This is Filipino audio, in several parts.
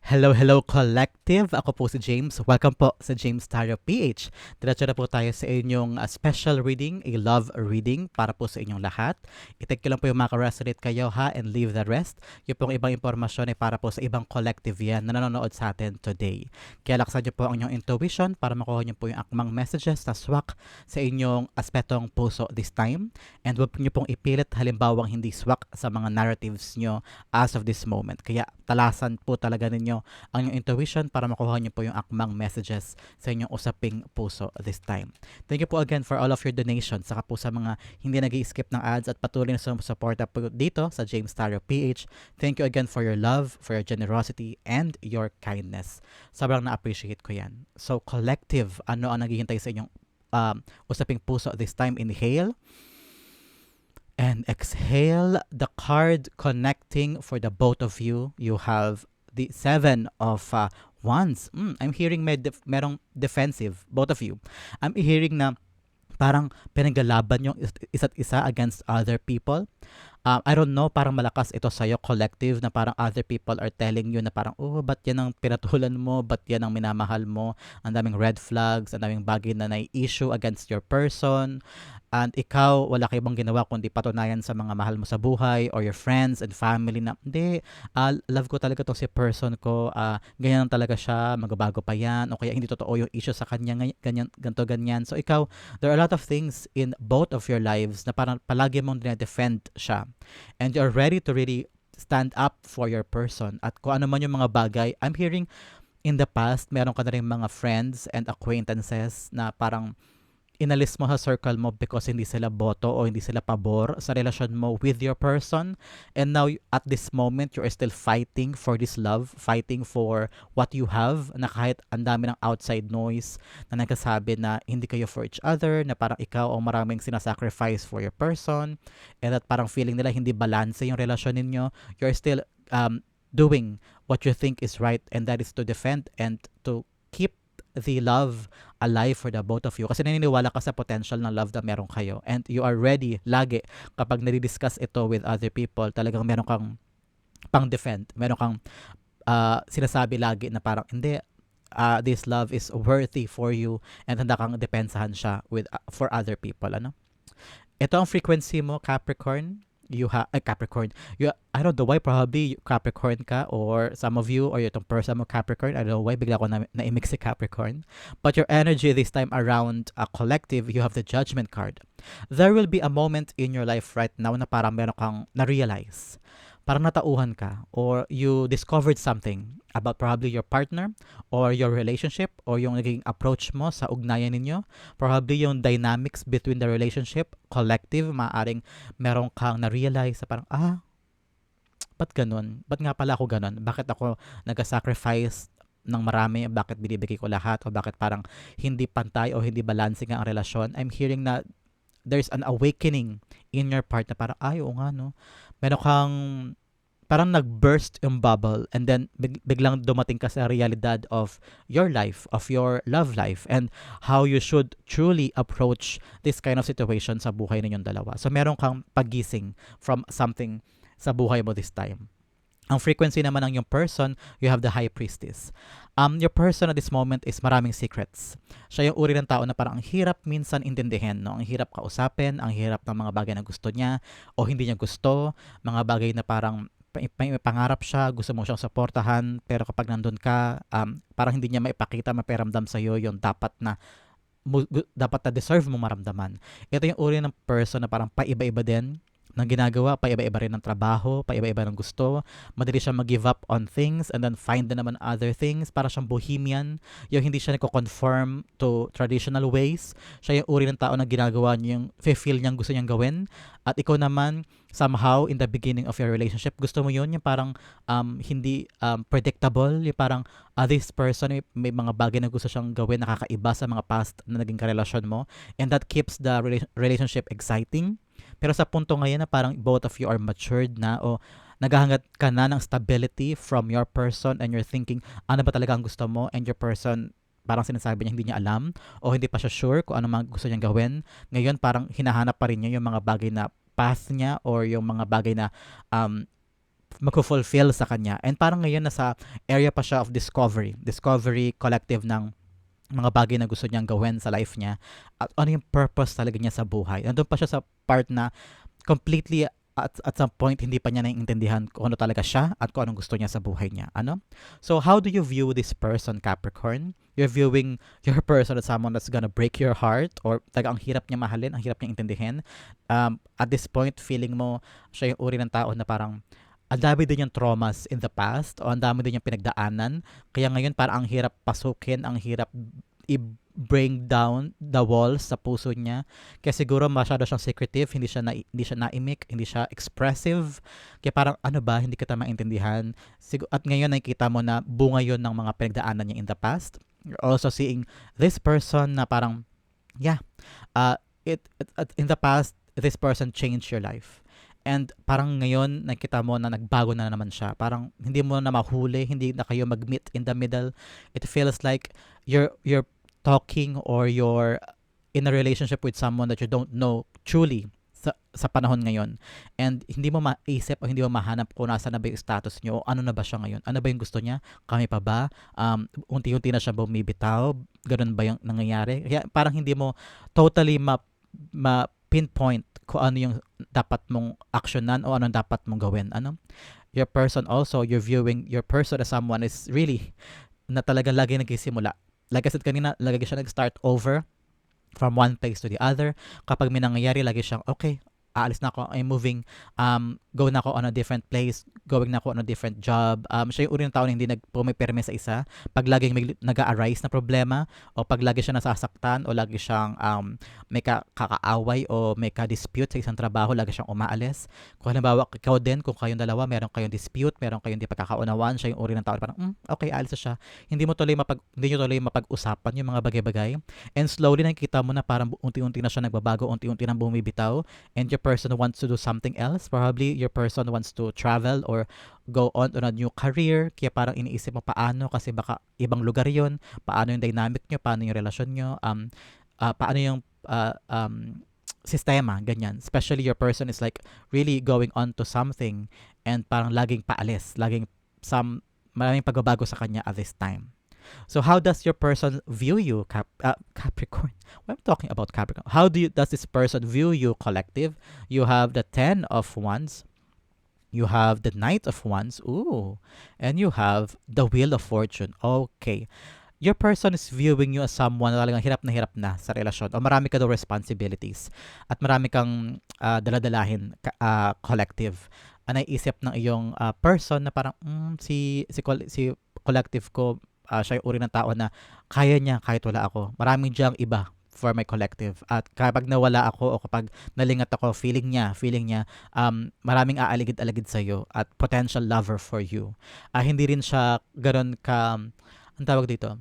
Hello, hello collective. Ako po si James. Welcome po sa James Tario PH. Diretso na po tayo sa inyong special reading, a love reading para po sa inyong lahat. I-take ko lang po yung makaresonate kayo ha and leave the rest. Yung pong ibang impormasyon ay para po sa ibang collective yan na nanonood sa atin today. Kaya laksan niyo po ang inyong intuition para makuha niyo po yung akmang messages na swak sa inyong aspetong puso this time. And huwag niyo pong ipilit halimbawang hindi swak sa mga narratives niyo as of this moment. Kaya talasan po talaga ninyo ang inyong intuition para makuha niyo po yung akmang messages sa inyong usaping puso this time. Thank you po again for all of your donations, saka po sa mga hindi nag-i-skip ng ads at patuloy na sumusuporta po dito sa James Tario PH. Thank you again for your love, for your generosity, and your kindness. Sobrang na-appreciate ko yan. So collective, ano ang naghihintay sa inyong usaping puso this time? Inhale and exhale. The card connecting for the both of you. You have the Seven of Wands. I'm hearing merong defensive, both of you. I'm hearing na parang pinaglalaban yung isa't isa against other people. I don't know, parang malakas ito sa'yo, collective, na parang other people are telling you na parang, oh, ba't yan ang pinatulan mo? Ba't yan ang minamahal mo? Ang daming red flags, ang daming bagay na nai-issue against your person. And ikaw, wala kayo bang ginawa kundi patunayan sa mga mahal mo sa buhay or your friends and family na, hindi, love ko talaga to si person ko, ganyan talaga siya, magbabago pa yan, o kaya hindi totoo yung issue sa kanya, ganyan, ganto, ganyan. So ikaw, there are a lot of things in both of your lives na parang palagi mong dinedefend siya. And you're ready to really stand up for your person. At kung ano man yung mga bagay, I'm hearing in the past, meron ka na rin mga friends and acquaintances na parang inalis mo sa circle mo because hindi sila boto o hindi sila pabor sa relasyon mo with your person, and now at this moment you're still fighting for this love, fighting for what you have, na kahit ang dami ng outside noise na nagsasabi na hindi kayo for each other, na parang ikaw ang maraming sinasacrifice for your person, and that parang feeling nila hindi balance yung relasyon ninyo. You're still doing what you think is right, and that is to defend and to keep the love alive for the both of you, kasi naniniwala ka sa potential ng love na meron kayo, and you are ready lagi kapag nadi-discuss ito with other people. Talagang meron kang pang-defend, meron kang sinasabi lagi na parang hindi, this love is worthy for you, and handa kang depensahan siya with for other people. Ito ang frequency mo, Capricorn. You have Capricorn. I don't know why, probably Capricorn ka, or some of you, or itong person mo Capricorn. I don't know why bigla ko na-mix si Capricorn. But your energy this time around a collective, you have the Judgment card. There will be a moment in your life right now na parang meron kang na-realize, parang natauhan ka, or you discovered something about probably your partner or your relationship, or yung naging approach mo sa ugnayan ninyo, probably yung dynamics between the relationship, collective, maaring meron kang na-realize na parang, ba't ganun? Ba't nga pala ako ganun? Bakit ako nag-sacrifice ng marami? Bakit binibigay ko lahat? O bakit parang hindi pantay o hindi balancing ang relasyon? I'm hearing na there's an awakening in your part na parang, oo nga no, meron kang parang nag-burst yung bubble, and then biglang dumating ka sa realidad of your life, of your love life, and how you should truly approach this kind of situation sa buhay ninyong dalawa. So meron kang pagising from something sa buhay mo this time. Ang frequency naman ng yung person, you have the High Priestess. Your person at this moment is maraming secrets. Siya yung uri ng tao na parang ang hirap minsan intindihin, no? Ang hirap kausapin, ang hirap ng mga bagay na gusto niya o hindi niya gusto, mga bagay na parang may pangarap siya, gusto mo siyang suportahan, pero kapag nandun ka, parang hindi niya maipakita, maparamdam sa'yo yung dapat na deserve mo maramdaman. Ito yung uri ng person na parang paiba-iba din ng ginagawa, paiba-iba rin ng trabaho, paiba-iba ng gusto, madali siya mag-give up on things and then find na naman other things, para siyang bohemian, yung hindi siya nagko-conform to traditional ways. Siya yung uri ng tao na ginagawa niya yung feel niyang gusto niyang gawin, at ikaw naman, somehow, in the beginning of your relationship, gusto mo yun, yung parang hindi predictable, yung parang this person, may mga bagay na gusto siyang gawin, nakakaiba sa mga past na naging karelasyon mo, and that keeps the relationship exciting. Pero sa punto ngayon na parang both of you are matured na, o naghahangat ka na ng stability from your person, and you're thinking, ano ba talaga ang gusto mo, and your person, parang sinasabi niya hindi niya alam, o hindi pa siya sure kung ano mga gusto niyang gawin. Ngayon parang hinahanap pa rin niya yung mga bagay na path niya, or yung mga bagay na magfulfill sa kanya. And parang ngayon nasa area pa siya of discovery collective ng mga bagay na gusto niyang gawin sa life niya at ano yung purpose talaga niya sa buhay. Nandun pa siya sa part na completely at some point hindi pa niya naiintindihan kung ano talaga siya at kung anong gusto niya sa buhay niya. Ano? So how do you view this person, Capricorn? You're viewing your person as someone that's gonna break your heart or talaga ang hirap niya mahalin, ang hirap niya intindihin. At this point, feeling mo siya yung uri ng tao na parang ang dami din yung traumas in the past o ang dami din yung pinagdaanan. Kaya ngayon parang ang hirap pasukin, ang hirap i-bring down the walls sa puso niya. Kaya siguro masyado siyang secretive, hindi siya naimik, hindi siya expressive. Kaya parang ano ba, hindi kita maintindihan. At ngayon nakikita mo na bunga yun ng mga pinagdaanan niya in the past. You're also seeing this person na parang, yeah, in the past, this person changed your life. And parang ngayon, nakita mo na nagbago na naman siya. Parang hindi mo na mahuli, hindi na kayo mag-meet in the middle. It feels like you're talking or you're in a relationship with someone that you don't know truly sa panahon ngayon. And hindi mo maisip o hindi mo mahanap kung nasa na ba yung status nyo o ano na ba siya ngayon. Ano ba yung gusto niya? Kami pa ba? Unti-unti na siya bumibitaw? Ganun ba yung nangyayari? Kaya parang hindi mo totally pinpoint kung ano yung dapat mong aksyonan o anong dapat mong gawin. Ano? Your person also, you're viewing your person as someone is really na talagang lagi nagsisimula. Like I said kanina, lagi siya nag-start over from one place to the other. Kapag may nangyayari, lagi siyang, okay, aalis na ako, I'm moving, go na ako on a different place, going na ako on a different job. Siya yung uri ng tao na hindi pumipirme sa isa. Pag laging may nag-a-arise na problema, o pag lagi siya nasasaktan, o lagi siyang may kakaaway, o may ka-dispute sa isang trabaho, lagi siyang umaalis. Kung halimbawa, ikaw din, kung kayong dalawa, meron kayong dispute, meron kayong di pagkakaunawaan, siya yung uri ng tao na parang, okay, aalis na siya. Hindi nyo tuloy mapag-usapan yung mga bagay-bagay. And slowly nakikita mo na parang unti-unti na siya nagbabago, unti-unti na bumibitaw, and your person wants to do something else. Probably your person wants to travel or go on a new career. Kaya parang iniisip mo paano kasi baka ibang lugar yon. Paano yung dynamic nyo, paano yung relasyon nyo, paano yung sistema, ganyan. Especially your person is like really going on to something and parang laging paalis, maraming pagbabago sa kanya at this time. So how does your person view you, Capricorn? What am I talking about, Capricorn? How does this person view you, collective? You have the 10 of Wands. You have the Knight of Wands. Ooh. And you have the Wheel of Fortune. Okay. Your person is viewing you as someone na talagang hirap na sa relasyon o marami ka daw responsibilities at marami kang daladalahin, collective. Naisip ng iyong person na parang si collective ko, siya yung uri ng tao na kaya niya kahit wala ako. Maraming diyang iba for my collective. At kapag nawala ako o kapag nalingat ako, feeling niya, maraming aaligid-aligid sa'yo at potential lover for you. Hindi rin siya gano'n ang tawag dito,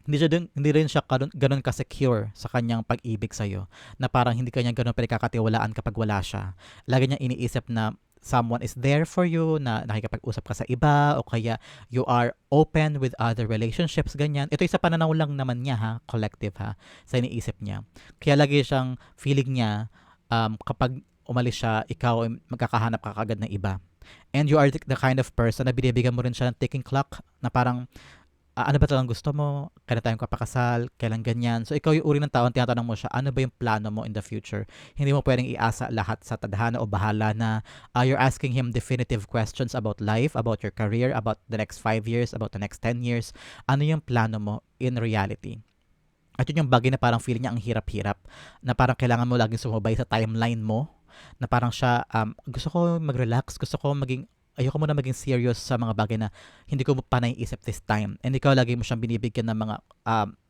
hindi rin siya gano'n ka-secure sa kanyang pag-ibig sa'yo na parang hindi kanya gano'n pinagkakatiwalaan kapag wala siya. Lagi niya iniisip na someone is there for you, na nakikipag-usap ka sa iba, o kaya you are open with other relationships, ganyan. Ito sa pananaw lang naman niya, ha, collective, ha, sa iniisip niya. Kaya lagi siyang feeling niya, kapag umalis siya, ikaw magkakahanap ka kagad ng iba. And you are the kind of person na binibigyan mo rin siya ng ticking clock, na parang, ano ba talagang gusto mo? Kailan tayong kapakasal? Kailan ganyan? So, ikaw yung uri ng tao, tinatanong mo siya, ano ba yung plano mo in the future? Hindi mo pwedeng iasa lahat sa tadhana o bahala na. You're asking him definitive questions about life, about your career, about the next 5 years, about the next 10 years. Ano yung plano mo in reality? At yun yung bagay na parang feeling niya ang hirap-hirap, na parang kailangan mo laging sumabay sa timeline mo, na parang siya, gusto ko mag-relax, ayoko mo na maging serious sa mga bagay na hindi ko pa naiisip this time. And ikaw lagi mo siyang binibigyan ng mga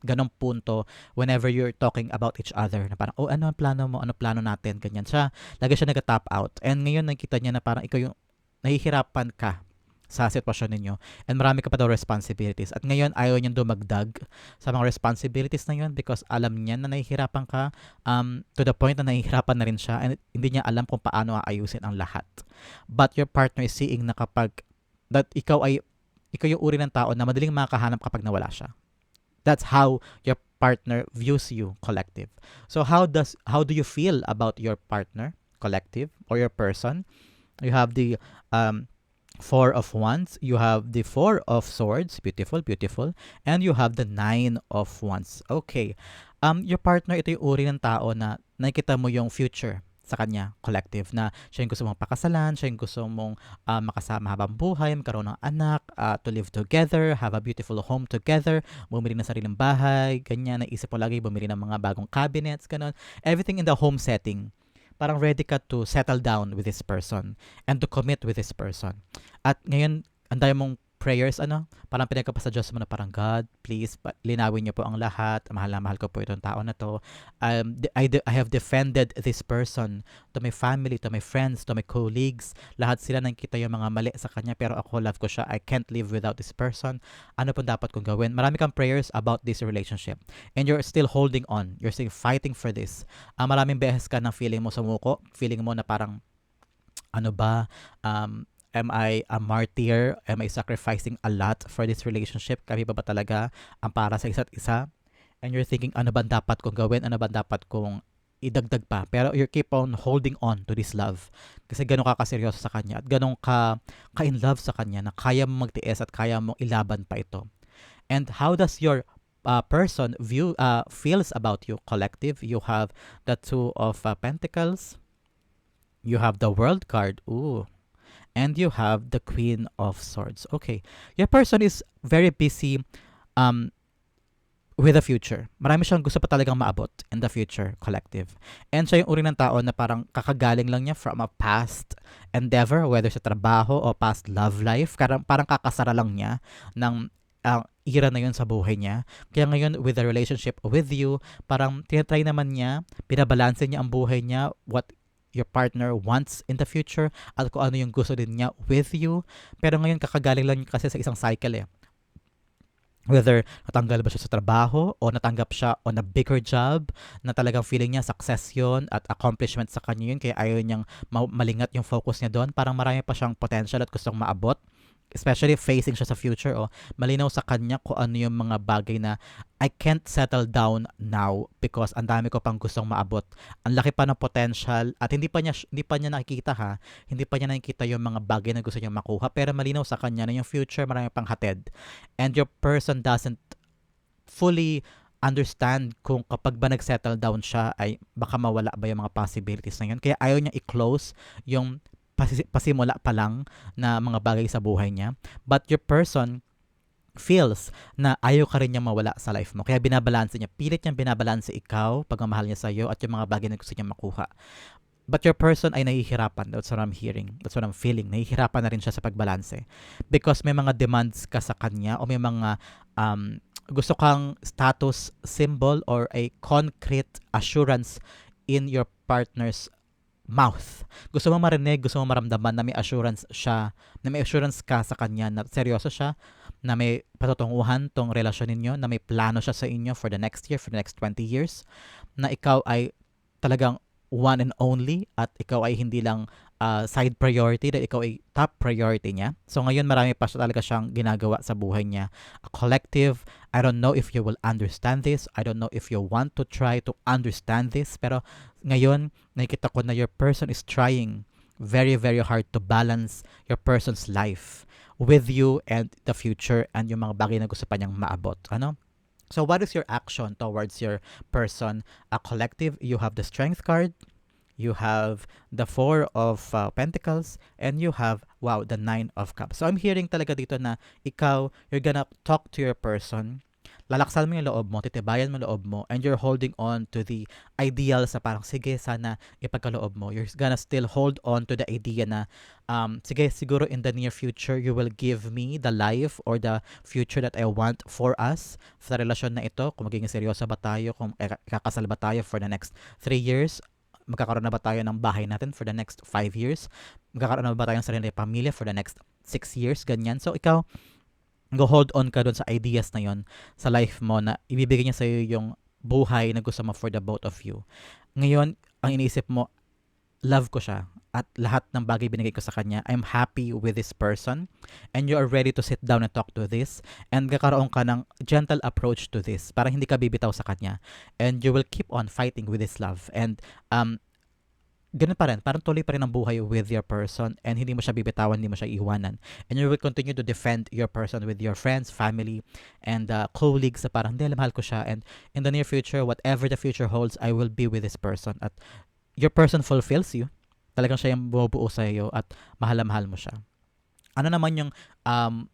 ganong punto whenever you're talking about each other. Na parang, ano ang plano mo? Ano plano natin? Ganyan siya. Lagi siya nag-tap out. And ngayon nakita niya na parang ikaw yung nahihirapan ka sa sitwasyon ninyo. And marami ka pa daw responsibilities. At ngayon, ayaw niyang dumagdag sa mga responsibilities na yun because alam niya na nahihirapan ka to the point na nahihirapan na rin siya and hindi niya alam kung paano aayusin ang lahat. But your partner is seeing na kapag that ikaw yung uri ng tao na madaling makahanap kapag nawala siya. That's how your partner views you, collective. So how do you feel about your partner, collective, or your person? You have the Four of Wands, you have the Four of Swords, beautiful, beautiful, and you have the Nine of Wands. Okay. Your partner, ito yung uri ng tao na nakikita mo yung future sa kanya, collective, na siya yung gusto mong pakasalan, siya yung gusto mong makasama habang buhay, magkaroon ng anak, to live together, have a beautiful home together, bumili ng sariling bahay, ganyan, naisip mo lagi bumili ng mga bagong cabinets, ganun. Everything in the home setting. Parang ready ka to settle down with this person and to commit with this person. At ngayon, ang dami mong prayers, parang pinagka pa sa Diyos mo na parang, God, please, linawin niyo po ang lahat. Mahal na mahal ko po itong tao na to. I have defended this person to my family, to my friends, to my colleagues. Lahat sila nakikita yung mga mali sa kanya, pero ako, love ko siya. I can't live without this person. Ano po dapat kong gawin? Marami kang prayers about this relationship. And you're still holding on. You're still fighting for this. Maraming beses ka ng feeling mo sumuko. Feeling mo na parang, ano ba, am I a martyr? Am I sacrificing a lot for this relationship? Kami ba talaga ang para sa isa't isa? And you're thinking, ano ba dapat kong gawin? Ano ba dapat kong idagdag pa? Pero you keep on holding on to this love. Kasi ganun ka kaseryoso sa kanya at ganun ka in love sa kanya na kaya mong magtiis at kaya mong ilaban pa ito. And how does your person feels about you, collective? You have the Two of Pentacles. You have the World card. Ooh. And you have the Queen of Swords. Okay. Your person is very busy with the future. Marami siyang gusto pa talagang maabot in the future, collective. And siya yung uri ng tao na parang kakagaling lang niya from a past endeavor, whether sa trabaho o past love life. Parang kakasara lang niya ng era na yun sa buhay niya. Kaya ngayon, with the relationship with you, parang tinatry naman niya, binabalanse niya ang buhay niya, what your partner wants in the future at kung ano yung gusto din niya with you. Pero ngayon, kakagaling lang kasi sa isang cycle eh. Whether natanggal ba siya sa trabaho o natanggap siya on a bigger job na talagang feeling niya success yun at accomplishment sa kanya yun kaya ayaw niyang malingat yung focus niya doon. Parang marami pa siyang potential at gustong maabot. Especially facing siya sa future malinaw sa kanya kung ano yung mga bagay na I can't settle down now because ang dami ko pang gustong maabot. Ang laki pa ng potential at hindi pa niya nakikita hindi pa niya nakikita yung mga bagay na gusto niya makuha pero malinaw sa kanya na yung future marami pang hatid. And your person doesn't fully understand kung kapag ba nag-settle down siya ay baka mawala ba yung mga possibilities na yun. Kaya ayaw niya i-close yung pasimula pa lang na mga bagay sa buhay niya. But your person feels na ayaw ka rin niya mawala sa life mo. Kaya binabalanse niya. Pilit niyang binabalanse ikaw, pagmamahal niya sa'yo, at yung mga bagay na gusto niya makuha. But your person ay nahihirapan. That's what I'm hearing. That's what I'm feeling. Nahihirapan na rin siya sa pagbalanse. Because may mga demands ka sa kanya o may mga gusto kang status symbol or a concrete assurance in your partner's mouth. Gusto mo marinig, gusto mo maramdaman na may assurance siya, na may assurance ka sa kanya na seryoso siya, na may patutunguhan tong relasyon ninyo, na may plano siya sa inyo for the next year, for the next 20 years, na ikaw ay talagang one and only at ikaw ay hindi lang side priority, that ikaw ay top priority niya. So ngayon marami pa siya talaga siyang ginagawa sa buhay niya. A collective, I don't know if you will understand this. I don't know if you want to try to understand this. Pero ngayon, nakikita ko na your person is trying very, very hard to balance your person's life with you and the future and yung mga bagay na gusto pa niyang maabot. So what is your action towards your person? A collective, you have the Strength card, you have the Four of Pentacles, and you have, the Nine of Cups. So I'm hearing talaga dito na ikaw, you're gonna talk to your person, lalaksan mo yung loob mo, titibayan mo loob mo, and you're holding on to the ideal sa parang, sige, sana ipagkaloob mo. You're gonna still hold on to the idea na, sige, siguro in the near future, you will give me the life or the future that I want for us, sa relasyon na ito, kung magiging seryoso ba tayo, kung kakasal ba tayo for the next 3 years, magkakaroon na ba tayo ng bahay natin for the next 5 years, magkakaroon na ba tayo ng sarili pamilya for the next 6 years, ganyan. So ikaw, go hold on ka dun sa ideas na yon sa life mo na ibibigay niya sa'yo yung buhay na gusto mo for the both of you. Ngayon, ang iniisip mo, love ko siya at lahat ng bagay binigay ko sa kanya. I'm happy with this person and you are ready to sit down and talk to this and kakaroon ka ng gentle approach to this para hindi ka bibitaw sa kanya and you will keep on fighting with this love and ganun pa rin, parang tuloy pa rin ang buhay with your person and hindi mo siya bibitawan, hindi mo siya iiwanan. And you will continue to defend your person with your friends, family, and colleagues na parang, hindi, mahal ko siya. And in the near future, whatever the future holds, I will be with this person. At your person fulfills you. Talagang siya yung bumubuo sa iyo at mahal na mahal mo siya. Ano naman yung um,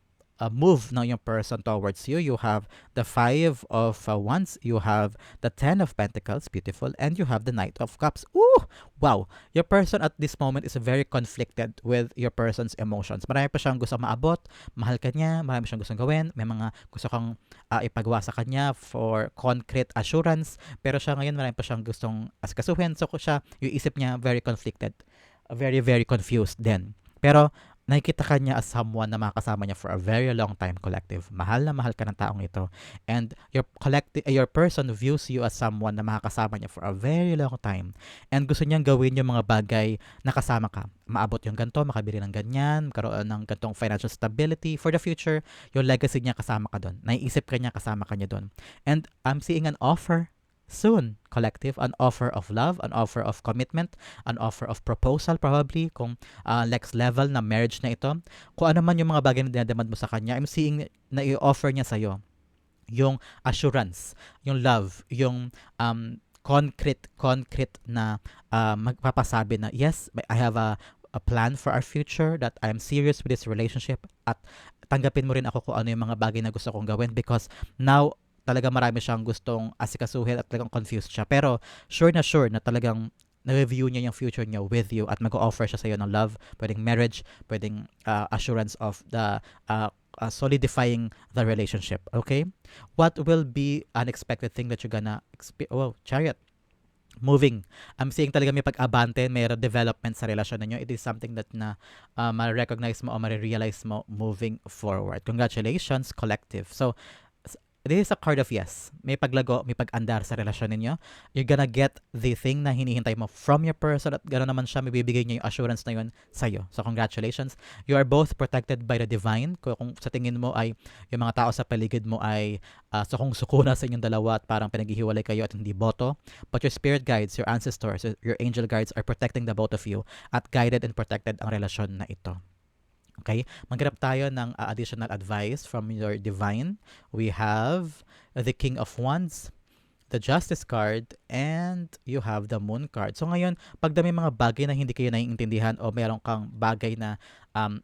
move ng yung person towards you? You have the Five of Wands, you have the Ten of Pentacles, beautiful, and you have the Knight of Cups. Ooh! Wow! Your person at this moment is very conflicted with your person's emotions. Marami pa siyang gusto maabot, mahal ka niya, marami siyang gustong gawin, may mga gusto kang ipagawa sa kanya for concrete assurance, pero siya ngayon marami pa siyang gustong askasuhin. So siya, yung isip niya very conflicted, very, very confused din. Pero nakikita ka niya as someone na makakasama niya for a very long time, collective. Mahal na mahal ka ng taong ito. And your person views you as someone na makakasama niya for a very long time. And gusto niyang gawin yung mga bagay na kasama ka. Maabot yung ganito, makabili ng ganyan, karoon ng gantong financial stability for the future. Yung legacy niya kasama ka doon. Naiisip ka niya, kasama ka niya doon. And I'm seeing an offer soon, collective, an offer of love, an offer of commitment, an offer of proposal probably, kung next level na marriage na ito. Kung ano man yung mga bagay na dinademand mo sa kanya, I'm seeing na i-offer niya sa'yo yung assurance, yung love, yung concrete na magpapasabi na, yes, I have a plan for our future, that I'm serious with this relationship, at tanggapin mo rin ako kung ano yung mga bagay na gusto kong gawin, because now talaga marami siyang gustong asikasuhin at talagang confused siya. Pero sure na talagang na-review niya yung future niya with you at mag-offer siya sa iyo ng love, pwedeng marriage, pwedeng assurance of the solidifying the relationship. Okay? What will be unexpected thing that you're gonna experience? Oh, Chariot. Moving. I'm seeing talaga may pag-abante, may development sa relasyon ninyo. It is something that na ma-recognize mo o ma-realize mo moving forward. Congratulations, collective. So, this is a card of yes. May paglago, may pag-andar sa relasyon ninyo. You're gonna get the thing na hinihintay mo from your person, at gano'n naman siya, may bibigay niya yung assurance na yun sa'yo. So, congratulations. You are both protected by the divine. Kung sa tingin mo ay yung mga tao sa paligid mo ay sukong-suko na sa inyong dalawa at parang pinaghihiwalay kayo at hindi boto. But your spirit guides, your ancestors, your angel guides are protecting the both of you at guided and protected ang relasyon na ito. Okay? Maghanap tayo ng additional advice from your divine. We have the King of Wands, the Justice card, and you have the Moon card. So ngayon, pag may mga bagay na hindi kayo naiintindihan o meron kang bagay na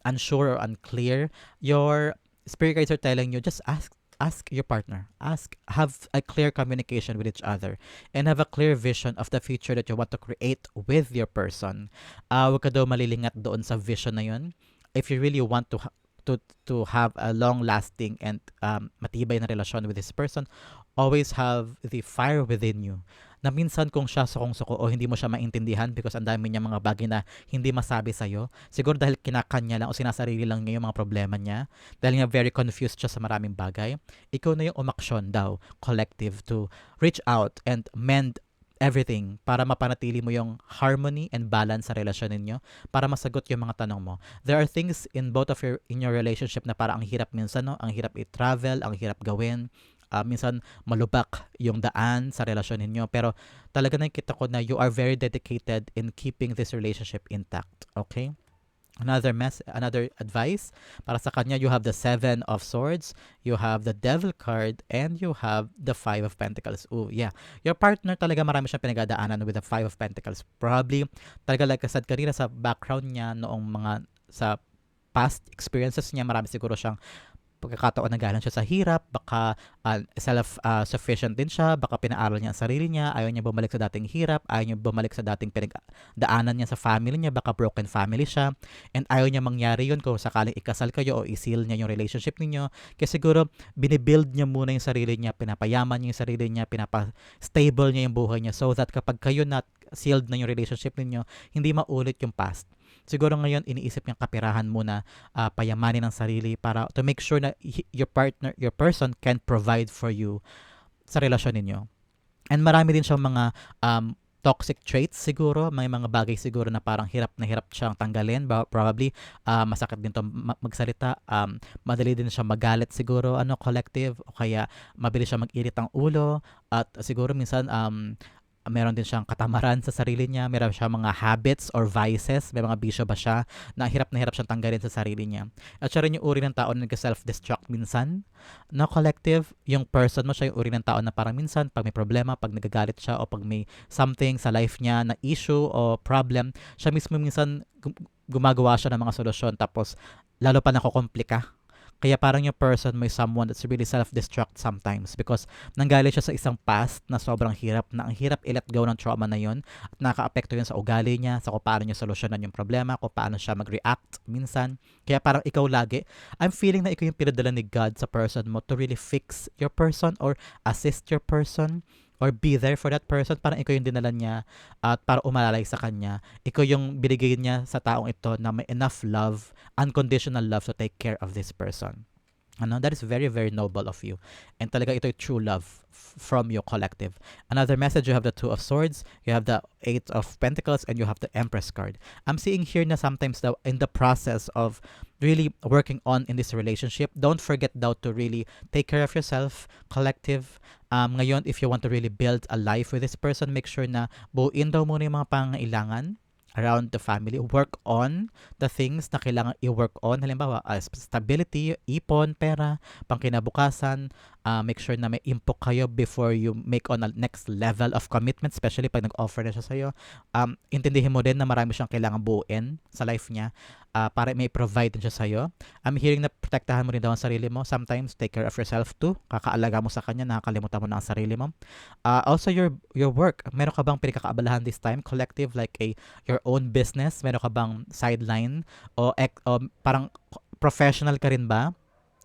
unsure or unclear, your spirit guides are telling you, just ask your partner. Have a clear communication with each other and have a clear vision of the future that you want to create with your person. Huwag ka daw malilingat doon sa vision na yun. If you really want to have a long-lasting and matibay na relasyon with this person, always have the fire within you. Na minsan kung siya sukong-suko o hindi mo siya maintindihan because ang dami niya mga bagay na hindi masabi sa'yo, siguro dahil kinakanya lang o sinasarili lang niya yung mga problema niya, dahil nga very confused siya sa maraming bagay, ikaw na yung umaksyon daw, collective, to reach out and mend everything para mapanatili mo yung harmony and balance sa relasyon ninyo, para masagot yung mga tanong mo. There are things in both of in your relationship na parang ang hirap minsan, no? Ang hirap i-travel, ang hirap gawin. Minsan malubak yung daan sa relasyon ninyo, pero talaga nakikita ko na you are very dedicated in keeping this relationship intact. Okay? Another advice para sa kanya, you have the Seven of Swords, you have the Devil card, and you have the Five of Pentacles. Oh, yeah. Your partner talaga marami siyang pinagdadaanan with the Five of Pentacles. Probably, talaga like I said kanina, sa background niya noong mga sa past experiences niya, marami siguro siyang pagkakataon na galing siya sa hirap, baka self-sufficient din siya, baka pinaaral niya ang sarili niya, ayaw niya bumalik sa dating hirap, ayaw niya bumalik sa dating pinagdaanan niya sa family niya, baka broken family siya, and ayaw niya mangyari yun kung sakaling ikasal kayo o isil niya yung relationship ninyo, kasi siguro binibuild niya muna yung sarili niya, pinapayaman niya yung sarili niya, pinapa-stable niya yung buhay niya, so that kapag kayo na sealed na yung relationship ninyo, hindi maulit yung past. Siguro ngayon iniisip niyang kapirahan muna, payamanin ang sarili para to make sure na your partner, your person can provide for you sa relasyon ninyo. And marami din siyang mga toxic traits siguro, may mga bagay siguro na parang hirap na hirap siyang tanggalin, probably masakit din to magsalita, madali din siya magalit siguro, collective, o kaya mabilis siya mag-irit ang ulo, at siguro minsan meron din siyang katamaran sa sarili niya, meron siyang mga habits or vices, may mga bisyo ba siya na hirap siyang tanggalin sa sarili niya. At siya rin yung uri ng tao na nag-self-destruct minsan. No, collective, yung person mo, siya yung uri ng tao na parang minsan, pag may problema, pag nagagalit siya, o pag may something sa life niya na issue o problem, siya mismo minsan gumagawa siya ng mga solusyon, tapos lalo pa nakokomplika. Kaya parang yung person may someone that's really self-destruct sometimes because nanggaling siya sa isang past na sobrang hirap, na ang hirap i-let go ng trauma na yun, at naka-apekto yun sa ugali niya, sa kung paano niya solusyonan yung problema, kung paano siya mag-react minsan. Kaya parang ikaw lagi, I'm feeling na ikaw yung pinadala ni God sa person mo to really fix your person or assist your person or be there for that person. Parang ikaw yung dinala niya at para umalalay sa kanya. Ikaw yung binigay niya sa taong ito na may enough love, unconditional love to take care of this person. Ano, that is very, very noble of you. And talaga ito yung true love from your collective. Another message, you have the Two of Swords, you have the Eight of Pentacles, and you have the Empress card. I'm seeing here na sometimes daw in the process of really working on in this relationship, don't forget daw to really take care of yourself, collective. Ngayon, if you want to really build a life with this person, make sure na buuin daw muna yung mga pangailangan around the family. Work on the things na kailangan i-work on. Halimbawa, stability, ipon, pera, pangkinabukasan. Make sure na may impok kayo before you make on a next level of commitment, especially pag nag-offer na siya sa'yo. Intindihin mo din na marami siyang kailangan buuin sa life niya para may provide din siya sa'yo. I'm hearing na protektahan mo rin daw ang sarili mo. Sometimes, take care of yourself too. Kakaalaga mo sa kanya, nakakalimutan mo na ang sarili mo. Also, your work. Meron ka bang pinakakaabalahan this time? Collective, like your own business? Meron ka bang sideline? O parang professional ka rin ba?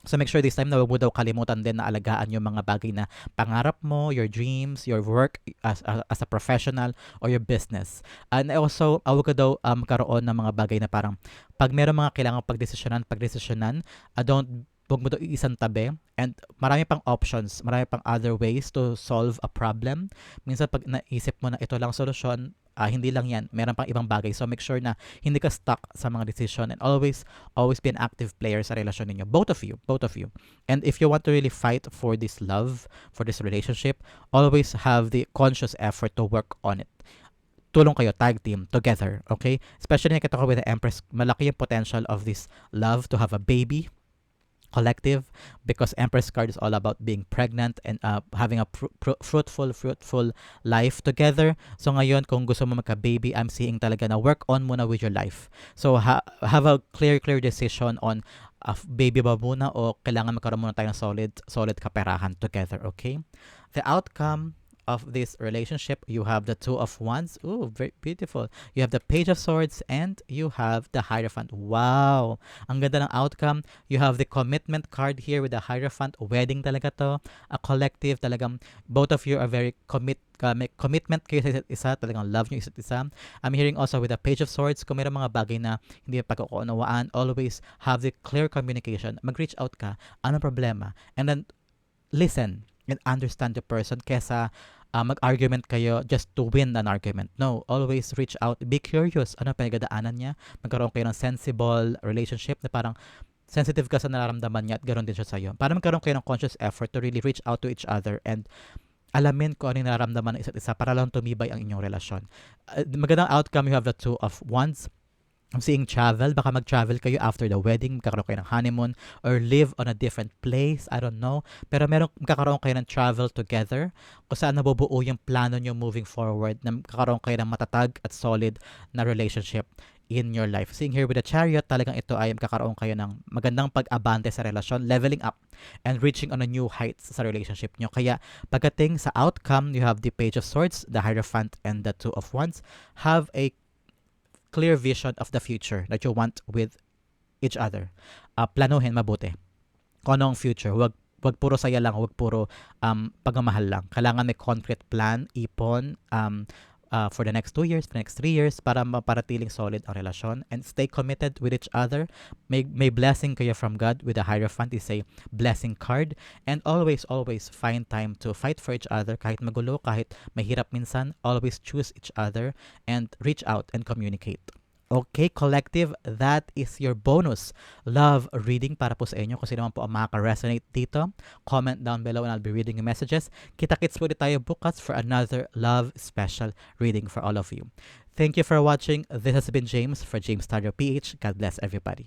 So make sure this time na huwag mo daw kalimutan din na alagaan yung mga bagay na pangarap mo, your dreams, your work as a professional or your business. And also, huwag ka daw karoon ng mga bagay na parang pag meron mga kailangan pagdesisyonan, huwag mo daw iisang tabi. And marami pang options, marami pang other ways to solve a problem. Minsan pag naisip mo na ito lang solusyon, hindi lang yan, meron pang ibang bagay. So make sure na hindi ka stuck sa mga decision, and always be an active player sa relasyon ninyo. Both of you. And if you want to really fight for this love, for this relationship, always have the conscious effort to work on it. Tulong kayo, tag team, together, okay? Especially nakita ko with the Empress, malaki yung potential of this love to have a baby, collective, because Empress card is all about being pregnant and having a fruitful life together. So ngayon, kung gusto mo magka-baby, I'm seeing talaga na work on muna with your life. So have a clear decision on baby ba muna o kailangan magkaroon muna tayo ng solid kaperahan together, okay? The outcome of this relationship, you have the Two of Wands. Ooh, very beautiful. You have the Page of Swords and you have the Hierophant. Wow! Ang ganda ng outcome. You have the Commitment card here with the Hierophant. Wedding talaga to. A collective talagang both of you are very may commitment kayo sa isa't isa, talagang love nyo isa't isa. I'm hearing also with the Page of Swords, kung mayroong mga bagay na hindi pagkukunawaan, always have the clear communication. Mag-reach out ka. Anong problema? And then, listen and understand the person kesa mag-argument kayo just to win an argument. No, always reach out. Be curious. Ano pinagdadaanan niya? Magkaroon kayo ng sensible relationship na parang sensitive ka sa nararamdaman niya at ganoon din siya sa'yo. Para magkaroon kayo ng conscious effort to really reach out to each other and alamin kung ano yung nararamdaman ng isa't isa para lang tumibay ang inyong relasyon. Magandang outcome, you have the Two of Wands. I'm seeing travel. Baka mag-travel kayo after the wedding, magkakaroon kayo ng honeymoon, or live on a different place. I don't know. Pero magkakaroon kayo ng travel together kung saan nabubuo yung plano nyo moving forward, na magkakaroon kayo ng matatag at solid na relationship in your life. Seeing here with the Chariot, talagang ito ay magkakaroon kayo ng magandang pag-abante sa relasyon, leveling up, and reaching on a new heights sa relationship nyo. Kaya pagdating sa outcome, you have the Page of Swords, the Hierophant, and the Two of Wands. Have a clear vision of the future that you want with each other. Planuhin mabuti kung ano ang future. Wag puro saya lang, wag puro pagmamahal lang. Kailangan may concrete plan, ipon, for the next 2 years, the next 3 years, para maparatiling solid ang relasyon, and stay committed with each other. May blessing kayo from God with the Hierophant is a blessing card, and always find time to fight for each other. Kahit magulo, kahit mahirap minsan, always choose each other and reach out and communicate. Okay, collective, that is your bonus love reading para po sa inyo. Kung sino naman po ang makaka-resonate dito, comment down below and I'll be reading your messages. Kita-kits po ulit tayo bukas for another love special reading for all of you. Thank you for watching. This has been James for James Tarot PH. God bless everybody.